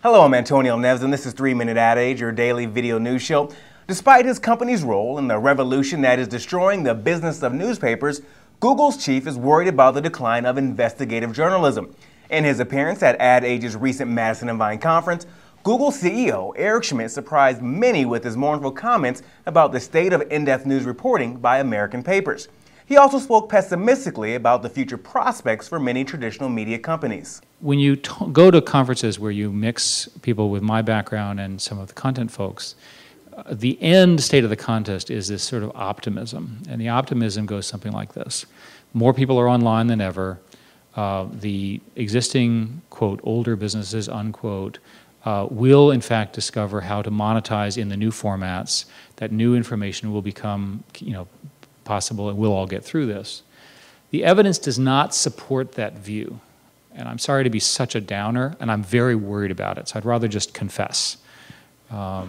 Hello, I'm Antonio Neves, and this is 3-Minute Ad Age, your daily video news show. Despite his company's role in the revolution that is destroying the business of newspapers, Google's chief is worried about the decline of investigative journalism. In his appearance at Ad Age's recent Madison and Vine conference, Google CEO Eric Schmidt surprised many with his mournful comments about the state of in-depth news reporting by American papers. He also spoke pessimistically about the future prospects for many traditional media companies. When you go to conferences where you mix people with my background and some of the content folks, the end state of the contest is this sort of optimism. And the optimism goes something like this. More people are online than ever. The existing, quote, older businesses, unquote, will in fact discover how to monetize in the new formats. That new information will become, possible, and we'll all get through this. The evidence does not support that view. And I'm sorry to be such a downer, and I'm very worried about it, so I'd rather just confess. I'd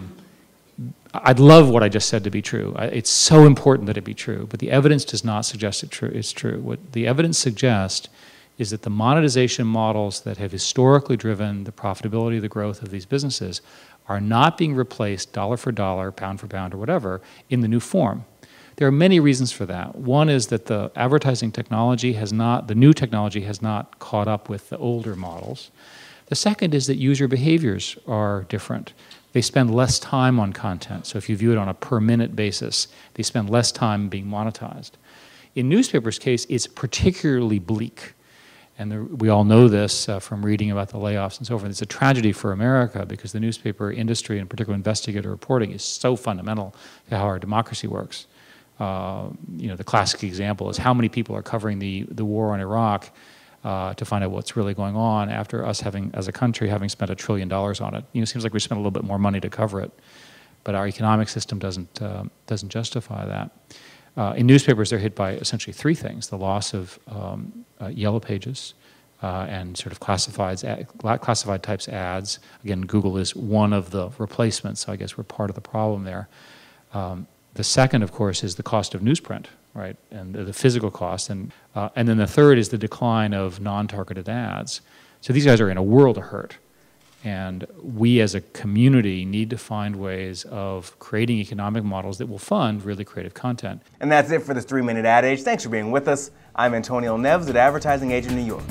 love what I just said to be true. It's so important that it be true, but the evidence does not suggest it's true. What the evidence suggests is that the monetization models that have historically driven the profitability, the growth of these businesses are not being replaced dollar for dollar, pound for pound, or whatever, in the new form. There are many reasons for that. One is that the advertising technology the new technology has not caught up with the older models. The second is that user behaviors are different. They spend less time on content. So if you view it on a per minute basis, they spend less time being monetized. In newspapers' case, it's particularly bleak. And we all know this from reading about the layoffs and so forth. It's a tragedy for America because the newspaper industry, and particularly investigative reporting, is so fundamental to how our democracy works. The classic example is how many people are covering the war in Iraq to find out what's really going on after us as a country, having spent $1 trillion on it. It seems like we spent a little bit more money to cover it, but our economic system doesn't justify that. In newspapers, they're hit by essentially three things: the loss of yellow pages and sort of classified types ads. Again, Google is one of the replacements, so I guess we're part of the problem there. The second, of course, is the cost of newsprint, right, and the physical cost. And then the third is the decline of non-targeted ads. So these guys are in a world of hurt. And we as a community need to find ways of creating economic models that will fund really creative content. And that's it for this 3-Minute Ad Age. Thanks for being with us. I'm Antonio Neves at Advertising Age in New York.